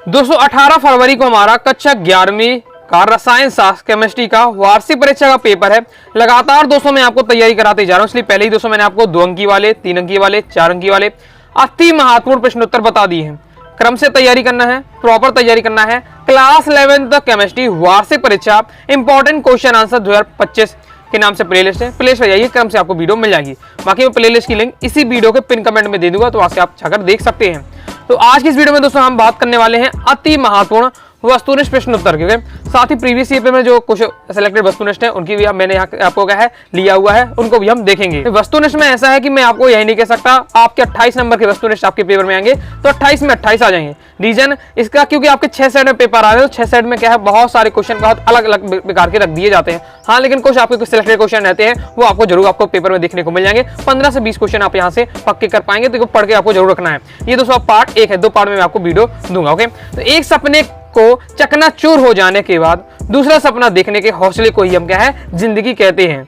दोस्तों 18 फरवरी को हमारा कक्षा 11वीं का रसायन शास्त्र केमिस्ट्री का वार्षिक परीक्षा का पेपर है। लगातार दोस्तों मैं आपको तैयारी कराते जा रहा हूं, इसलिए पहले ही दोस्तों मैंने आपको 2 अंकी वाले, 3 अंकी वाले, 4 अंकी वाले अति महत्वपूर्ण प्रश्न उत्तर बता दिए हैं। क्रम से तैयारी करना है, प्रॉपर तैयारी करना है। क्लास 11 केमिस्ट्री वार्षिक परीक्षा इंपॉर्टेंट क्वेश्चन आंसर 2025 के नाम से प्लेलिस्ट है, प्लेलिस्ट पर जाइए, क्रम से आपको वीडियो मिल जाएगी। बाकी मैं प्लेलिस्ट की लिंक इसी वीडियो के पिन कमेंट में दे दूंगा, तो वहां से आप जाकर देख सकते हैं। तो आज की इस वीडियो में दोस्तों हम बात करने वाले हैं अति महत्वपूर्ण वस्तुनिष्ठ प्रश्न उत्तर के। साथ ही प्रीवियस ईयर में जो कुछ सिलेक्टेड वस्तुनिष्ठ हैं उनकी भी मैंने आपको क्या है लिया हुआ है, उनको भी हम देखेंगे। वस्तुनिष्ठ में ऐसा है कि मैं आपको यही नहीं कह सकता आपके 28 नंबर के वस्तुनिष्ठ आपके पेपर में आएंगे तो 28 में 28 आ जाएंगे। रीजन इसका क्योंकि आपके 6 सेट में पेपर आ रहे हैं, तो 6 सेट में क्या है बहुत सारे क्वेश्चन बहुत अलग अलग प्रकार के रख दिए जाते हैं। हाँ, लेकिन कुछ आपके कुछ सिलेक्टेड क्वेश्चन रहते हैं वो आपको जरूर आपको पेपर में देखने को मिल जाएंगे। 15 से 20 क्वेश्चन आप यहाँ से पक्के कर पाएंगे, तो पढ़ के आपको जरूर रखना है। ये दोस्तों पार्ट 1 है, 2 पार्ट में मैं आपको वीडियो दूंगा। ओके, तो एक सपने को चकनाचूर हो जाने के बाद दूसरा सपना देखने के हौसले को ही हम क्या है जिंदगी कहते हैं।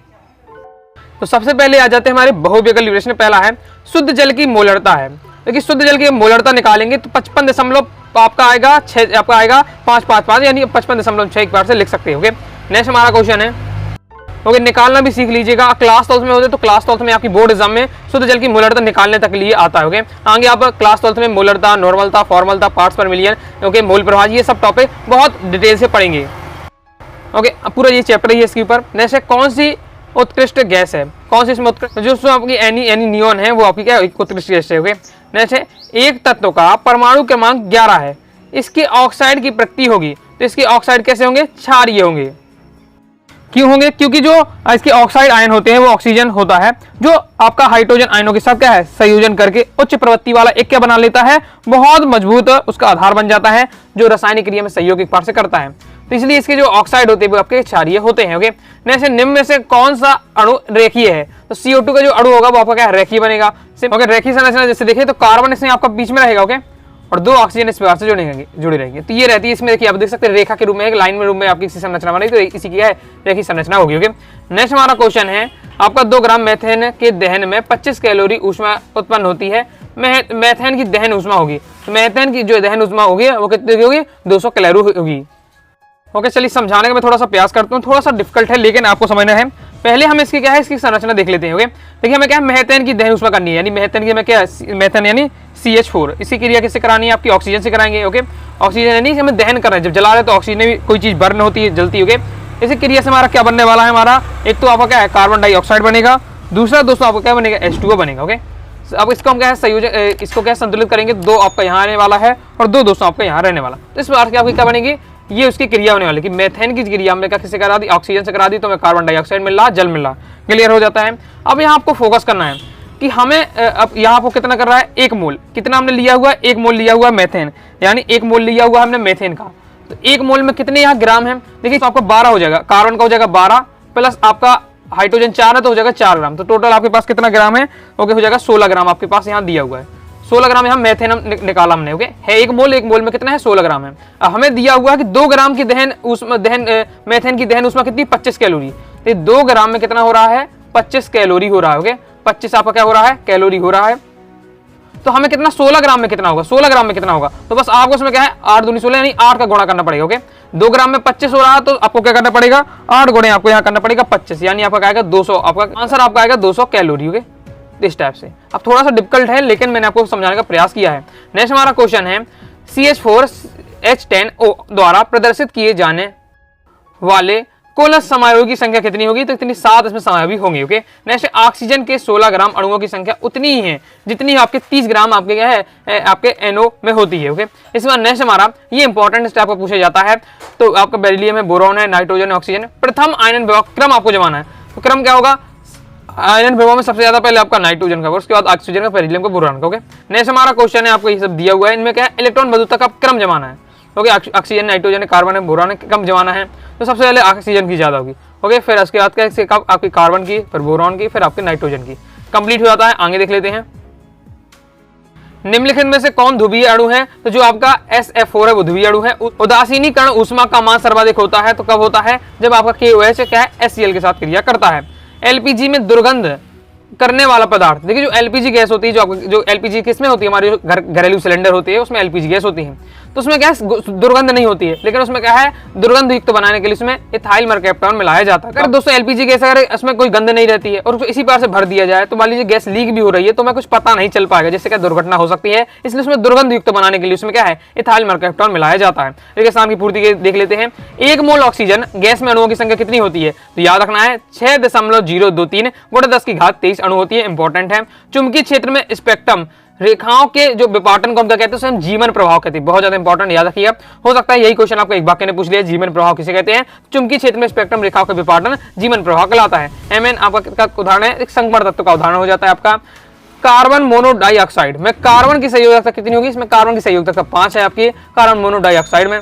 तो सबसे पहले आ जाते हैं हमारे बहुविकल्प विश्लेषण। पहला है शुद्ध जल की मोलरता है। देखिए शुद्ध जल की मोलरता निकालेंगे तो 55 दशमलव आपका आएगा 6, आपका आएगा 555 यानी 55.6 एक बार से लिख सकते हैं। ओके, नेक्स्ट हमारा क्वेश्चन है, ओके, निकालना भी सीख लीजिएगा। क्लास 12 में होते तो क्लास 12 में आपकी बोर्ड एग्जाम में शुद्ध जल की मोलरता निकालने तक लिए आता है। ओके, आगे आप क्लास 12 में मोलरता, नॉर्मलता, फॉर्मलता, पार्ट्स पर मिलियन, ओके, मोल प्रवाह, ये सब टॉपिक बहुत डिटेल से पढ़ेंगे। ओके, पूरा ये चैप्टर ही है इसके ऊपर। नेक्स्ट है कौन सी उत्कृष्ट गैस है, कौन सी इसमें उत्कृष्ट, जो आपकी एनी नियॉन है वो आपकी क्या उत्कृष्ट गैस है। ओके, नेक्स्ट है एक तत्व का परमाणु क्रमांक 11 है, इसके ऑक्साइड की प्रकृति होगी तो इसके ऑक्साइड कैसे होंगे, क्षारीय होंगे। क्यों होंगे, क्योंकि जो इसके ऑक्साइड आयन होते हैं वो ऑक्सीजन होता है जो आपका हाइड्रोजन आयनों के साथ क्या है संयोजन करके उच्च प्रवृत्ति वाला एक क्या बना लेता है, बहुत मजबूत उसका आधार बन जाता है जो रासायनिक क्रिया में सहयोग एक बार से करता है। तो इसलिए इसके जो ऑक्साइड होते हैं वो आपके क्षारीय होते हैं। ओके, नेक्स्ट निम्न में से कौन सा अणु रेखीय है, तो CO2 का जो अणु होगा वो आपका क्या रेखीय बनेगा। ओके, रेखीय संरचना जैसे देखिए तो कार्बन इसमें आपका बीच में रहेगा। ओके, और 2 ऑक्सीजन इस प्रकार से जुड़ी रहेंगी, तो ये रहती है इसमें। देखिए आप देख सकते हैं रेखा के रूप में एक लाइन में रूप में आपकी संरचना बनी, तो इसी की है रेखीय संरचना होगी। ओके, नेक्स्ट हमारा क्वेश्चन है आपका 2 ग्राम मेथेन के दहन में 25 कैलोरी ऊष्मा उत्पन्न होती है। मेथेन की दहन ऊष्मा होगी, तो मेथेन की जो दहन ऊष्मा होगी वो कितनी होगी, 200 कैलोरी होगी। ओके, चलिए समझाने का मैं थोड़ा सा प्रयास करता हूँ, थोड़ा सा डिफिकल्ट है लेकिन आपको समझना है। पहले हम इसकी क्या है इसकी संरचना देख लेते हैं। ओके, देखिए हमें क्या है मेथेन की दहन ऊष्मा करनी है, यानी मेथेन की हमें क्या है मेथेन यानी CH4, इसी क्रिया किससे करानी है, आपकी ऑक्सीजन से कराएंगे। ओके, ऑक्सीजन यानी हमें दहन कर रहे हैं, जब जला रहे तो ऑक्सीजन में भी कोई चीज बर्न होती है, जलती है। ओके, इसी क्रिया से हमारा क्या बनने वाला है, हमारा एक तो आपका क्या है कार्बन डाइऑक्साइड बनेगा, दूसरा दोस्तों आपको क्या बनेगा H2O बनेगा। ओके, अब इसको हम क्या है संयोजन, इसको क्या संतुलित करेंगे, 2 आपका यहाँ आने वाला है और 2 दोस्तों आपका यहाँ रहने वाला, तो इस बार की आपकी क्या बनेगी, ये उसकी क्रिया होने वाली कि मेथेन की क्रिया हमने क्या किससे करा दी, ऑक्सीजन से करा दी, तो हमें कार्बन डाइऑक्साइड मिल रहा, जल मिल रहा, क्लियर हो जाता है। अब यहाँ आपको फोकस करना है कि हमें अब यहाँ आपको कितना कर रहा है, 1 मोल, कितना हमने लिया हुआ है, 1 मोल लिया हुआ है मेथेन, यानी 1 मोल लिया हुआ हमने मेथेन का, तो 1 मोल में कितने यहाँ ग्राम है, देखिए तो आपका 12 हो जाएगा, कार्बन का हो जाएगा 12 प्लस आपका हाइड्रोजन 4 है तो हो जाएगा 4 ग्राम, तो टोटल आपके पास कितना ग्राम है, ओके हो जाएगा 16 ग्राम आपके पास यहाँ दिया हुआ है। 16 ग्राम यहाँ मेथेन निकाला हमने। ओके, है 1 मोल में कितना है 16 ग्राम है। हमें दिया हुआ है कि 2 ग्राम की मेथेन की दहन उसमें कितनी 25 कैलोरी, तो 2 ग्राम में कितना हो रहा है 25 कैलोरी हो रहा है। ओके, 25 आपका क्या हो रहा है कैलोरी हो रहा है, तो हमें कितना 16 ग्राम में कितना होगा, 16 ग्राम में कितना होगा, तो बस आपको उसमें क्या है 8 दूनी 16 यानी 8 का गुणा करना पड़ेगा। ओके, 2 ग्राम में 25 हो रहा है तो आपको क्या करना पड़ेगा 8 गुणे आपको यहाँ करना पड़ेगा 25, यानी आपका आएगा 200, आपका आंसर आपका आएगा 200 कैलोरी। ओके, इस टाइप से। अब थोड़ा सा डिफिकल्ट है लेकिन मैंने आपको समझाने का प्रयास किया है। नेक्स्ट हमारा क्वेश्चन है CH4H10O द्वारा प्रदर्शित किए जाने वाले कुल समायोगी की संख्या कितनी होगी, तो इतनी 7 इसमें समायोगी होंगी। ओके, नेक्स्ट ऑक्सीजन के 16 ग्राम अणुओं की संख्या उतनी ही है जितनी आपके 30 ग्राम आपके क्या है आपके NO में होती है। ओके, इस बार नेक्स्ट हमारा ये इंपॉर्टेंट स्टेप आपको पूछा जाता है, तो आपका बेरिलियम है, बोरॉन है, नाइट्रोजन है, ऑक्सीजन है। प्रथम आयन विभव क्रम आपको जमाना है, तो क्रम क्या होगा, आयन विभव में सबसे ज्यादा पहले आपका नाइट्रोजन का, उसके बाद ऑक्सीजन का, बेरिलियम का, बोरॉन का। ओके, नेक्स्ट हमारा क्वेश्चन है आपको ये सब दिया हुआ है, इनमें क्या है इलेक्ट्रॉन बंधुता का क्रम जमाना है। ओके, ऑक्सीजन, नाइट्रोजन, कार्बन है, बोरॉन है, क्रम जमाना है, तो सबसे पहले ऑक्सीजन की ज्यादा होगी। ओके, फिर उसके बाद क्या आपकी कार्बन की, फिर बोरॉन की, फिर आपके नाइट्रोजन की, कंप्लीट हो जाता है। आगे देख लेते हैं निम्नलिखित में से कौन ध्रुवीय अणु है, तो जो आपका SF4 है वो ध्रुवीय अणु है। उदासीनीकरण ऊष्मा का मान सर्वाधिक होता है, तो कब होता है, जब आपका KOH क्या है HCl के साथ क्रिया करता है। LPG में दुर्गंध करने वाला पदार्थ, देखिए जो एलपीजी गैस होती है, जो एलपीजी किसमें होती है, हमारे जो घरेलू सिलेंडर होते हैं उसमें एलपीजी गैस होती है, तो उसमें क्या है, दुर्गंध नहीं होती है, लेकिन उसमें क्या है, दुर्गंध युक्त बनाने के लिए उसमें इथाइल मर्कैप्टॉन मिलाया जाता है। अगर दोस्तों एलपीजी गैस अगर इसमें कोई गंध नहीं रहती है और उसको इसी प्रकार से भर दिया जाए तो मान लीजिए गैस लीक भी हो रही है तो मैं कुछ पता नहीं चल पाएगा, जिससे क्या दुर्घटना हो सकती है। इसलिए उसमें दुर्गंध युक्त बनाने के लिए उसमें क्या है, इथाइल मर्कैप्टॉन मिलाया जाता है। रेगिस्तान की पूर्ति देख लेते हैं। 1 मोल ऑक्सीजन गैस में अणुओं की संख्या कितनी होती है, तो याद रखना है 6.023 × 10⁻23 अणु होती है, इंपॉर्टेंट है। चुंबकीय क्षेत्र में स्पेक्ट्रम रेखाओं के जो विपाटन को हम क्या कहते हैं, उसे हम जीवन प्रभाव कहते हैं, बहुत ज्यादा इंपॉर्टेंट, याद रखिएगा। हो सकता है यही क्वेश्चन आपको एक वाक्य ने पूछ लिया, जीवन प्रभाव किसे कहते हैं। चुंबकीय क्षेत्र में स्पेक्ट्रम रेखाओं का विपाटन जीवन प्रभाव कहलाता है। Mn आपका उदाहरण है, एक संकरण तत्व का उदाहरण हो जाता है आपका। कार्बन मोनोडाइऑक्साइड में कार्बन की संयोजकता कितनी होगी, इसमें कार्बन की संयोजकता 5 है आपकी कार्बन मोनोडाइऑक्साइड में।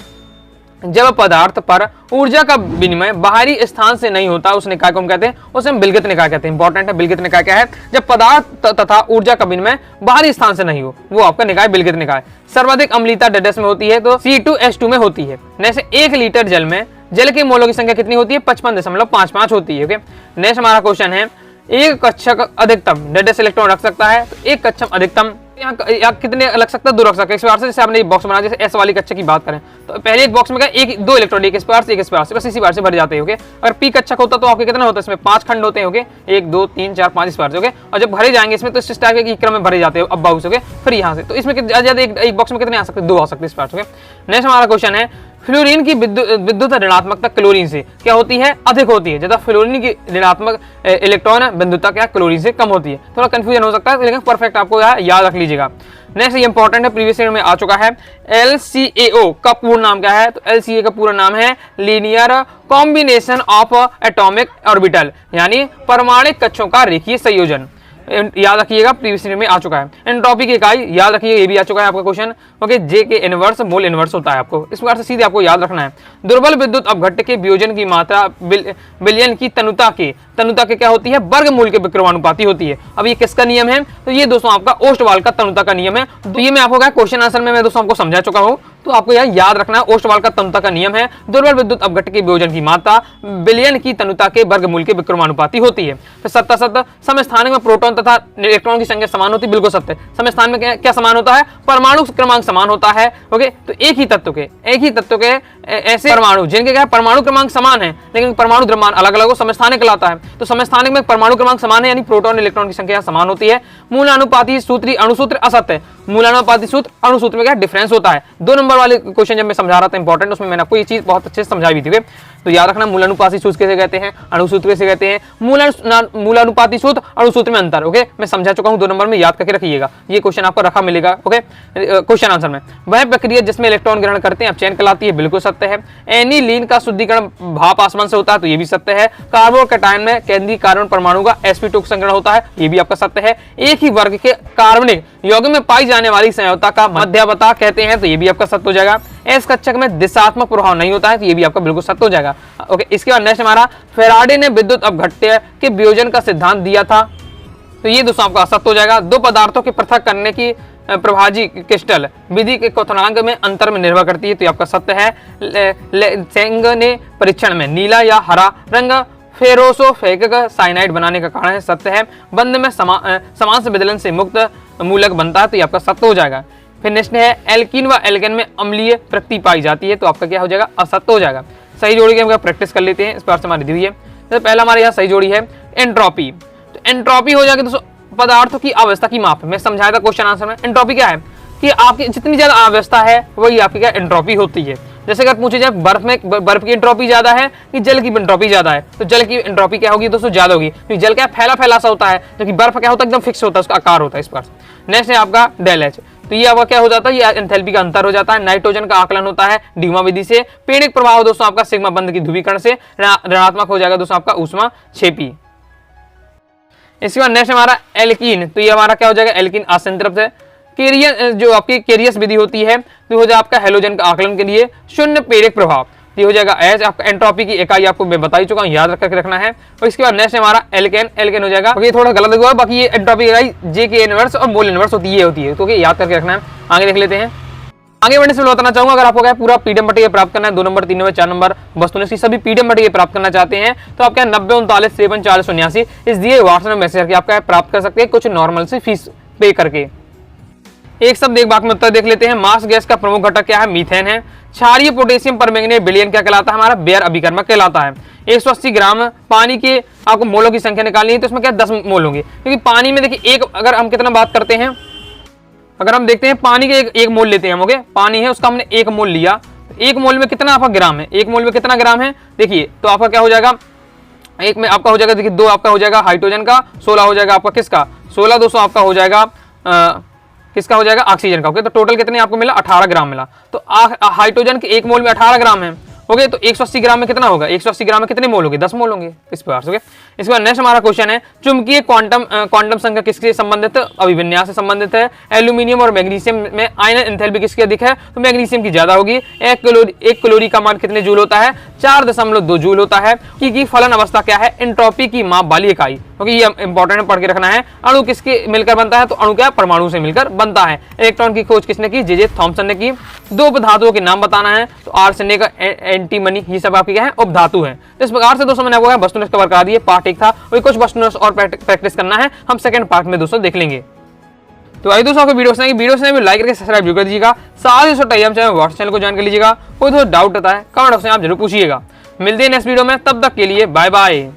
जब पदार्थ पर ऊर्जा का विनिमय बाहरी स्थान से नहीं होता उस निकाय को हम कहते हैं, उसे हम विलगित निकाय कहते हैं। इंपॉर्टेंट है, विलगित निकाय क्या है, जब पदार्थ तथा ऊर्जा का विनिमय बाहरी स्थान से नहीं हो, वो आपका निकाय विलगित निकाय। सर्वाधिक अम्लीयता डैश में होती है तो C2H2 में होती है। जैसे 1 लीटर जल में जल के मोलों की संख्या कितनी होती है, 55.55 होती है। ओके, नेक्स्ट हमारा क्वेश्चन है, एक कक्षक अधिकतम डैश इलेक्ट्रॉन रख सकता है, तो एक कक्षक अधिकतम यहाँ कितने लग सकता है, 2 रख सकते हैं। इस प्रकार से जैसे आपने एक बॉक्स बना, जैसे एस वाली कक्षा की बात करें तो पहले एक बॉक्स में क्या 2 इलेक्ट्रॉन, एक इस प्रकार से एक इस प्रकार से, बस इसी बार से भर जाते हैं। ओके, अगर पी कक्षक होता तो आपके कितना होता है, इसमें 5 खंड होते हैं। ओके, 1 2 3 4 5 इस प्रकार से। ओके, और जब भरे जाएंगे इसमें तो इस टाइप के क्रम में भरे जाते हैं अब से। ओके, फिर यहाँ से तो इसमें ज्यादा एक बॉक्स में कितने आ सकते हैं, 2 आ सकते हैं इस प्रकार से। ओके, नेक्स्ट हमारा क्वेश्चन है, फ्लोरीन की विद्युत ऋणात्मकता क्लोरीन से क्या होती है, अधिक होती है। ज्यादा फ्लोरीन की ऋणात्मक इलेक्ट्रॉन विद्युतता क्या क्लोरीन से कम होती है। थोड़ा कंफ्यूजन हो सकता है, लेकिन परफेक्ट आपको याद रख लीजिएगा। नेक्स्ट ये इंपॉर्टेंट है, प्रीवियस ईयर में आ चुका है। LCAO का पूर्ण नाम क्या है, तो LCA का पूरा नाम है linear combination of atomic orbital, यानी परमाणु कक्षों का रेखीय संयोजन। याद रखिएगा, प्रीवियस ईयर में आ चुका है। एंट्रोपी की इकाई याद रखिएगा, ये भी आ चुका है आपका क्वेश्चन। ओके, J के इनवर्स मोल इनवर्स होता है आपको, इस प्रकार से सीधे आपको याद रखना है। दुर्बल विद्युत अपघट्ट के वियोजन की मात्रा विलयन की तनुता के क्या होती है, वर्गमूल के विक्रमानुपाती होती है। अब ये किसका नियम है, तो ये दोस्तों आपका ओस्टवाल का तनुता का नियम है। तो ये मैं आपको क्या क्वेश्चन आंसर में मैं दोस्तों आपको समझा चुका हूँ, तो आपको यह याद रखना है, ओस्टवाल का तनुता का नियम है, दुर्बल विद्युत अपघट्ट के वियोजन की मात्रा विलयन की तनुता के वर्गमूल के विक्रमानुपाती होती है। फिर सत्य समस्थानिक में प्रोटॉन तथा इलेक्ट्रॉन की संख्या समान होती है, बिल्कुल सत्य। समस्थान में क्या समान होता है, परमाणु क्रमांक समान होता है। ओके, तो एक ही तत्व के ऐसे परमाणु जिनके क्या परमाणु क्रमांक समान है लेकिन परमाणु द्रव्यमान अलग अलग हो, समस्थानिक कहलाता है। तो समस्थानिक में परमाणु क्रमांक समान है, यानी प्रोटॉन इलेक्ट्रॉन की संख्या समान होती है। मूलानुपाती सूत्री अणुसूत्र असत्य, मूलानुपाती सूत्र अणुसूत्र में क्या डिफरेंस होता है। 2 नंबर वाले क्वेश्चन जब मैं समझा रहा था इंपॉर्टेंट, उसमें मैंने आपको ये चीज बहुत अच्छे से समझाई भी थी। तो याद रखना, मूलानुपाती सूत्र कैसे कहते हैं, अणुसूत्र कैसे कहते हैं, मूलानुपाती सूत्र अणुसूत्र में अंतर। ओके, मैं समझा चुका हूं, 2 नंबर में याद करके रखिएगा, ये क्वेश्चन आपको रखा मिलेगा। ओके, क्वेश्चन आंसर में वह प्रक्रिया जिसमें इलेक्ट्रॉन ग्रहण करते हैं अपचयन कहलाती है, बिल्कुल सत्य है। एनिलीन का शुद्धिकरण भाप आसमान से होता है, तो ये भी सत्य है। कार्बोकैटायन में केंद्रीय कार्बन परमाणु का sp2 संग्रहण होता है, ये भी आपका सत्य है। एक ही वर्ग के कार्बनिक यौगिक में पाई जाने वाली संयोजकता का मध्यवता कहते हैं, तो ये भी आपका सत्य हो जाएगा। एस कक्षक में दिशात्मक प्रभाव नहीं होता है, तो ये भी आपका बिल्कुल सत्य हो जाएगा। ओके, इसके बाद नेक्स्ट हमारा, फेराडे ने विद्युत अपघट्य के वियोजन का सिद्धांत दिया था, तो ये दोस्तों आपका असत्य हो जाएगा। 2 पदार्थों के पृथक करने की प्रभाजी क्रिस्टल विधि के क्वथनांक में अंतर में निर्भर करती है, तो आपका सत्य है। सेंग ने परीक्षण में नीला या हरा रंग फेरोसोफेरिक साइनाइड बनाने का कारण है, सत्य है। बंध में समान से विदलन से मुक्त मूलक बनता है, तो ये आपका सत्य हो जाएगा। फिर नेक्स्ट है, एल्कीन व एल्केन में अम्लीय प्रकृति पाई जाती है, तो आपका क्या हो जाएगा, असत्य हो जाएगा। सही जोड़ी की हम प्रैक्टिस कर लेते हैं, इस बार से हमारी दी हुई है। तो पहला हमारे यहाँ सही जोड़ी है एंट्रोपी, तो एंट्रोपी हो जाएगी दोस्तों पदार्थों की अवस्था की माप। मैं समझाया था क्वेश्चन आंसर में, एंट्रोपी क्या है कि आपकी जितनी ज्यादा अवस्था है वही आपकी क्या एंट्रोपी होती है। जैसे अगर पूछे जाए बर्फ की एंट्रोपी ज्यादा है कि जल की एंट्रोपी ज्यादा है, तो जल की एंट्रोपी क्या होगी दोस्तों, ज्यादा होगी, क्योंकि जल क्या फैला सा होता है, जबकि बर्फ क्या होता है एकदम फिक्स होता है, उसका आकार होता है इस पर। नेक्स्ट है आपका डेल एच, तो ये आपका क्या हो जाता है, ये एंथैल्पी का अंतर हो जाता है। नाइट्रोजन का आकलन होता है डिग्मा विधि से। पीड़िक प्रभाव दोस्तों आपका सिग्मा बंध की ध्रुवीकरण से, ऋणात्मक हो जाएगा दोस्तों आपका ऊष्मा क्षेपी। इसके बाद नेक्स्ट हमारा एल्कीन, तो ये हमारा क्या हो जाएगा, एल्कीन असंतृप्त है। केरियस जो आपकी केरियस विधि होती है, तो हो जाए आपका हेलोजन का आकलन के लिए शून्य प्रेरक प्रभाव, ये हो जाएगा एच। आपका एंट्रोपी की इकाई आपको मैं बता ही चुका हूँ, याद रख के रखना है। और इसके बाद नेक्स्ट हमारा एल्केन हो जाएगा, ये थोड़ा गलत हुआ, बाकी ये एंट्रोपी इकाई जे के इनवर्स और मोल इनवर्स होती है, तो याद करके रखना है। आगे देख लेते हैं। आगे बढ़ने से बताना चाहूंगा, अगर आपको क्या पूरा पीडीएफ मटेरियल प्राप्त करना है, 2 नंबर 3 नंबर 4 नंबर वस्तुनिष्ठ की सभी पीडीएफ मटेरियल प्राप्त करना चाहते हैं, तो आप क्या 90 39 53 40 79 इस दिए व्हाट्सएप में मैसेज करके आप क्या प्राप्त कर सकते हैं, कुछ नॉर्मल से फीस पे करके। एक शब्द एक वाक्य में उत्तर देख लेते हैं। मार्स गैस का प्रमुख घटक क्या है? मीथेन है। क्षारीय पोटेशियम परमैंगनेट विलयन क्या कहलाता है? हमारा बेयर अभिकर्मक कहलाता है। 180 ग्राम पानी के आपको मोलों की संख्या निकालनी है, तो इसमें क्या 10 मोल होंगे, क्योंकि पानी में देखिए एक, अगर हम कितना बात करते हैं, अगर हम देखते हैं पानी के एक मोल लेते हैं हम, ओके, पानी है उसका हमने 1 मोल लिया, एक मोल में कितना आपका ग्राम है? 1 मोल में कितना ग्राम है? देखिए तो आपका क्या हो जाएगा, एक में आपका हो जाएगा, देखिए 2 आपका हो जाएगा हाइड्रोजन का, 16 हो जाएगा आपका किसका? 16 200 आपका हो जाएगा किसका हो जाएगा? ऑक्सीजन का। ओके, तो टोटल कितने आपको मिला? 18 ग्राम मिला। तो हाइड्रोजन के 1 मोल में 18 ग्राम है। ओके, तो 180 ग्राम में कितना होगा? 180 ग्राम में कितने मोल होंगे? 10 मोल होंगे इस प्रकार से। ओके, इसके बाद नेक्स्ट हमारा क्वेश्चन है, चुंबकीय क्वांटम संख्या किसके संबंधित? अभिविन्यास से संबंधित है। एल्यूमिनियम और मैग्नीशियम में आयन एंथैल्पी किसकी अधिक है? तो मैग्नीशियम की ज्यादा होगी। 1 कैलोरी का मान कितने जूल होता है? 4.2 जूल होता है। की फलन अवस्था क्या है? एंट्रोपी की माप वाली इकाई। ओके, ये इंपॉर्टेंट है, पढ़ के रखना है। अणु किसके मिलकर बनता है? तो अणु क्या? परमाणु से मिलकर बनता है। इलेक्ट्रॉन की खोज किसने की? जे थॉमसन ने की। 2 उपधातुओं के नाम बताना है, तो आर्सेनिक, एंटीमनी, ये सब आपके क्या है? उपधातु है। तो इस प्रकार से दोस्तों मैंने आपको वस्तुनिष्ठ कवर करा दिए, पार्ट 1 था। वही कुछ वस्तुनिष्ठ और प्रैक्टिस करना है, हम सेकंड पार्ट में दोस्तों देख लेंगे। तो आइए दोस्तों, आपको वीडियो से लाइक करके सब्सक्राइब जरूर कर दीजिएगा। साथ ही टेलीग्राम चैनल, व्हाट्सएप चैनल को ज्वाइन कर लीजिएगा। कोई तो डाउट रहता है कमेंट बॉक्स में आप जरूर पूछिएगा। मिलते हैं नेक्स्ट वीडियो में, तब तक के लिए बाय बाय।